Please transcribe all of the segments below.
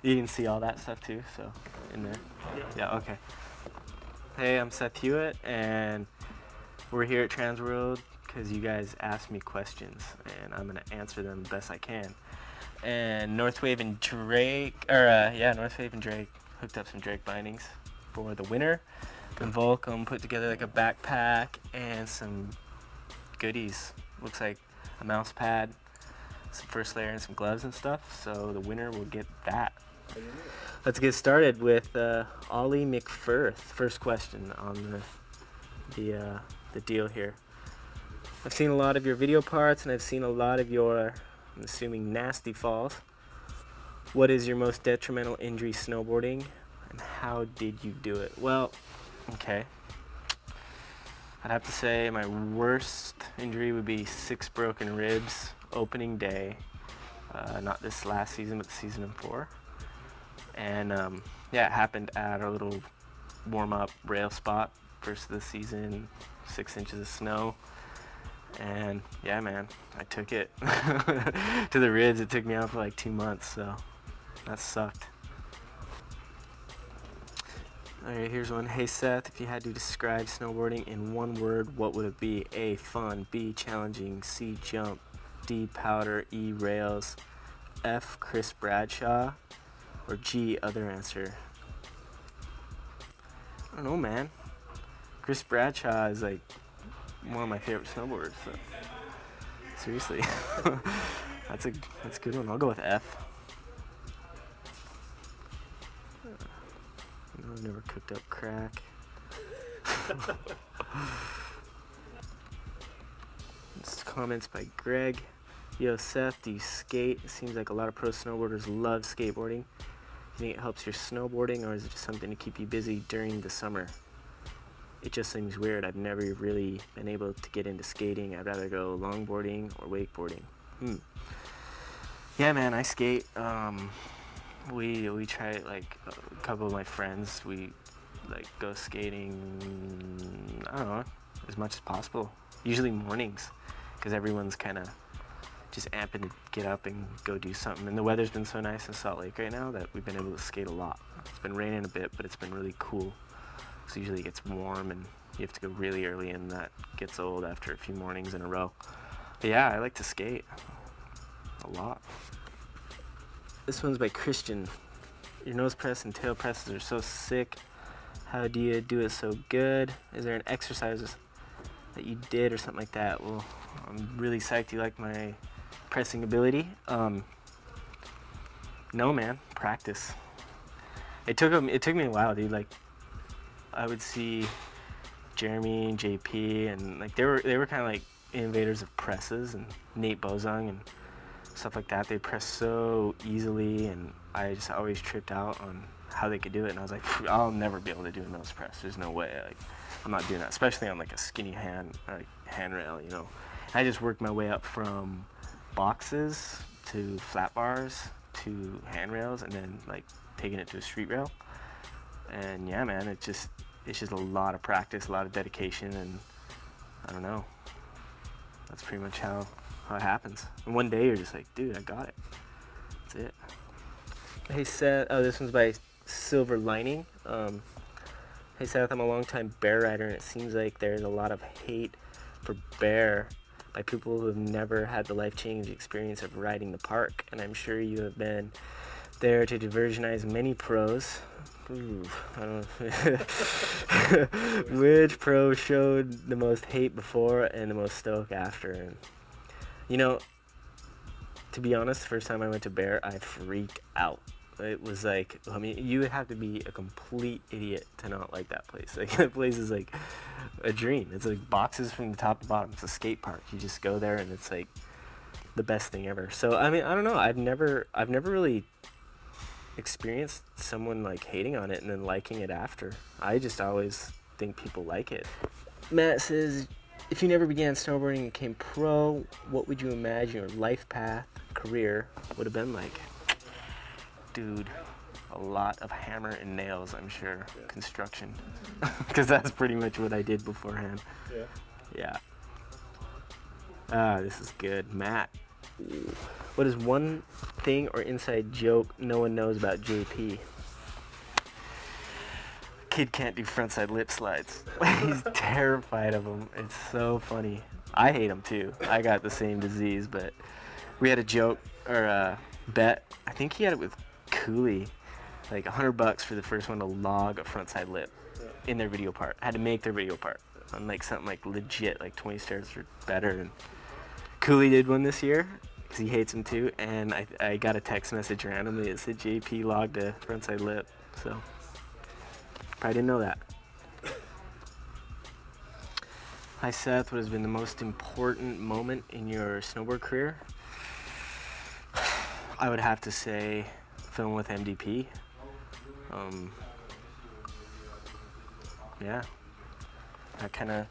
You can see all that stuff too, so in there. Yeah, okay. Hey, I'm Seth Hewitt, and we're here at Transworld because you guys asked me questions, and I'm gonna answer them the best I can. And Northwave and Drake, Northwave and Drake hooked up some Drake bindings for the winter. And Volcom put together like a backpack and some goodies. Looks like a mouse pad, some first layer, and some gloves and stuff. So the winner will get that. Let's get started with Ollie McFirth. First question on the deal here. I've seen a lot of your video parts, and I've seen a lot of your, I'm assuming, nasty falls. What is your most detrimental injury snowboarding, and how did you do it? Well, okay. I'd have to say my worst injury would be 6 broken ribs opening day. Not this last season, but the season before. And yeah, it happened at our little warm-up rail spot, first of the season, 6 inches of snow. And yeah, man, I took it to the ribs. It took me out for like 2 months, so that sucked. All right, here's one. Hey Seth, if you had to describe snowboarding in one word, what would it be? A, fun. B, challenging. C, jump. D, powder. E, rails. F, Chris Bradshaw. Or G, other answer. I don't know, man. Chris Bradshaw is like one of my favorite snowboarders, so seriously. that's a good one. I'll go with F. I've never cooked up crack. This comments by Greg. Yo, Seth, do you skate? It seems like a lot of pro snowboarders love skateboarding. Do you think it helps your snowboarding, or is it just something to keep you busy during the summer? It just seems weird. I've never really been able to get into skating. I'd rather go longboarding or wakeboarding. Yeah, man, I skate. We try, like, a couple of my friends, we like go skating, I don't know, as much as possible. Usually mornings, because everyone's kind of just amping to get up and go do something. And the weather's been so nice in Salt Lake right now that we've been able to skate a lot. It's been raining a bit, but it's been really cool. So usually it gets warm and you have to go really early, and that gets old after a few mornings in a row. But yeah, I like to skate a lot. This one's by Christian. Your nose press and tail presses are so sick. How do you do it so good? Is there an exercise that you did or something like that? Well, I'm really psyched you like my pressing ability. No, man, practice. It took me a while, dude. Like, I would see Jeremy and JP, and like they were kind of like innovators of presses, and Nate Bozung and stuff like that. They press so easily, and I just always tripped out on how they could do it. And I was like, I'll never be able to do a nose press. There's no way. Like, I'm not doing that, especially on like a skinny handrail, you know. I just worked my way up from boxes to flat bars to handrails, and then like taking it to a street rail. And yeah, man, it's just a lot of practice, a lot of dedication, and I don't know. That's pretty much how it happens. And one day you're just like, dude, I got it. That's it. Hey Seth, oh, this one's by Silver Lining. Hey Seth, I'm a longtime bear rider, and it seems like there's a lot of hate for bear by people who have never had the life-changing experience of riding the park. And I'm sure you have been there to diversionize many pros. Ooh, I don't know. Which pro showed the most hate before and the most stoic after? And you know, to be honest, the first time I went to Bear, I freaked out. It was like, I mean, you would have to be a complete idiot to not like that place. Like, that place is like a dream. It's like boxes from the top to bottom. It's a skate park. You just go there, and it's like the best thing ever. So, I mean, I don't know. I've never really experienced someone like hating on it and then liking it after. I just always think people like it. Matt says, if you never began snowboarding and became pro, what would you imagine your life path, career would have been like? Dude, a lot of hammer and nails, I'm sure. Yeah. Construction. Because that's pretty much what I did beforehand. Yeah. Yeah. Ah, this is good. Matt. Ooh. What is one thing or inside joke no one knows about JP? Kid can't do frontside lip slides. He's terrified of them. It's so funny. I hate them too. I got the same disease, but we had a joke or a bet. I think he had it with Cooley, like $100 for the first one to log a frontside lip in their video part. Had to make their video part on like something like legit, like 20 stairs or better. And Cooley did one this year because he hates them too. And I got a text message randomly that said JP logged a frontside lip. So probably didn't know that. Hi Seth, what has been the most important moment in your snowboard career? I would have to say film with MDP. Yeah, that kind of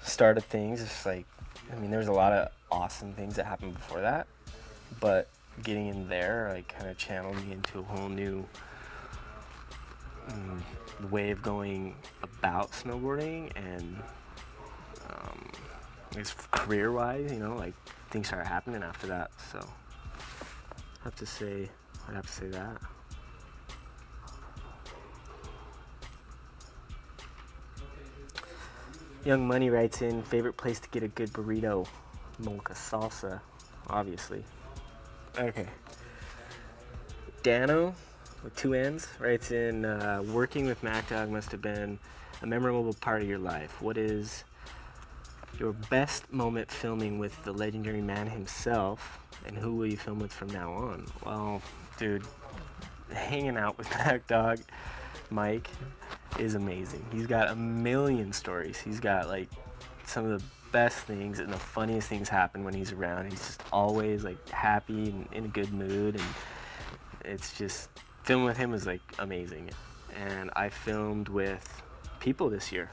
started things. It's like, I mean, there was a lot of awesome things that happened before that, but getting in there, like, kind of channeled me into a whole new way of going about snowboarding, and it's career-wise, you know, like things started happening after that. So I'd have to say that. Young Money writes in, favorite place to get a good burrito? Mocha Salsa, obviously. Okay. Dano, with 2 N's, writes in, working with MacDog must have been a memorable part of your life. What is your best moment filming with the legendary man himself, and who will you film with from now on? Well, dude, hanging out with MacDog Mike is amazing. He's got a million stories. He's got like some of the best things and the funniest things happen when he's around. He's just always like happy and in a good mood, and it's just, filming with him is like amazing. And I filmed with people this year,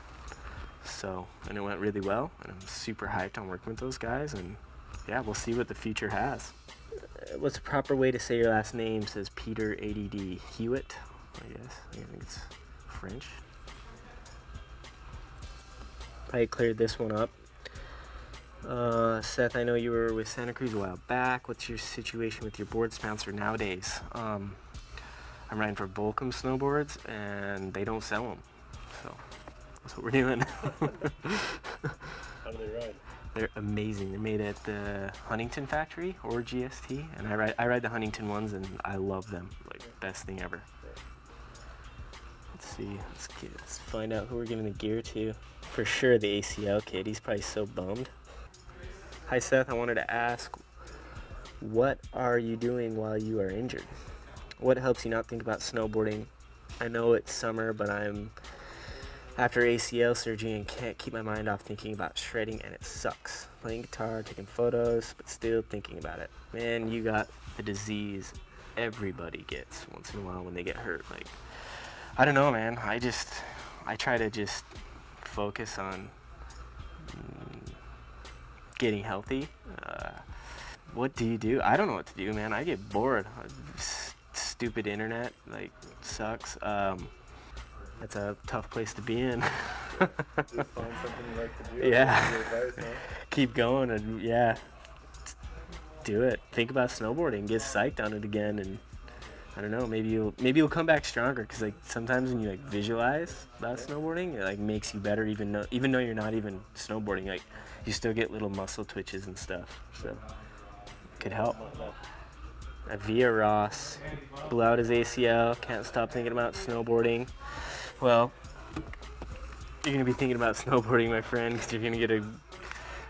so, and it went really well, and I'm super hyped on working with those guys, and yeah, we'll see what the future has. What's the proper way to say your last name? Says Peter ADD Hewitt, I guess. I think it's French. I cleared this one up. Seth, I know you were with Santa Cruz a while back. What's your situation with your board sponsor nowadays? I'm riding for Volcom snowboards, and they don't sell them, so that's what we're doing. How do they ride? They're amazing. They're made at the Huntington factory or GST, and I ride the Huntington ones, and I love them. Like, best thing ever. Let's see. Let's find out who we're giving the gear to. For sure, the ACL kid. He's probably so bummed. Hi Seth, I wanted to ask, what are you doing while you are injured? What helps you not think about snowboarding? I know it's summer, but I'm after ACL surgery and can't keep my mind off thinking about shredding, and it sucks. Playing guitar, taking photos, but still thinking about it. Man, you got the disease everybody gets once in a while when they get hurt. Like, I don't know, man. I try to just focus on getting healthy. What do you do? I don't know what to do, man. I get bored. Stupid internet, like, sucks. That's a tough place to be in. Just find something you like to do. Yeah. Advice, huh? Keep going, and yeah, do it. Think about snowboarding. Get psyched on it again, and I don't know. Maybe you'll come back stronger. Cause like sometimes when you like visualize about snowboarding, it like makes you better. Even though you're not even snowboarding, like you still get little muscle twitches and stuff. So it could help. Via Ross blew out his ACL. Can't stop thinking about snowboarding. Well, you're gonna be thinking about snowboarding, my friend, because you're gonna get a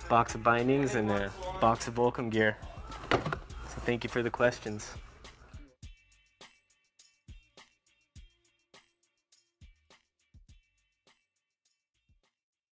box of bindings and a box of Volcom gear. So thank you for the questions.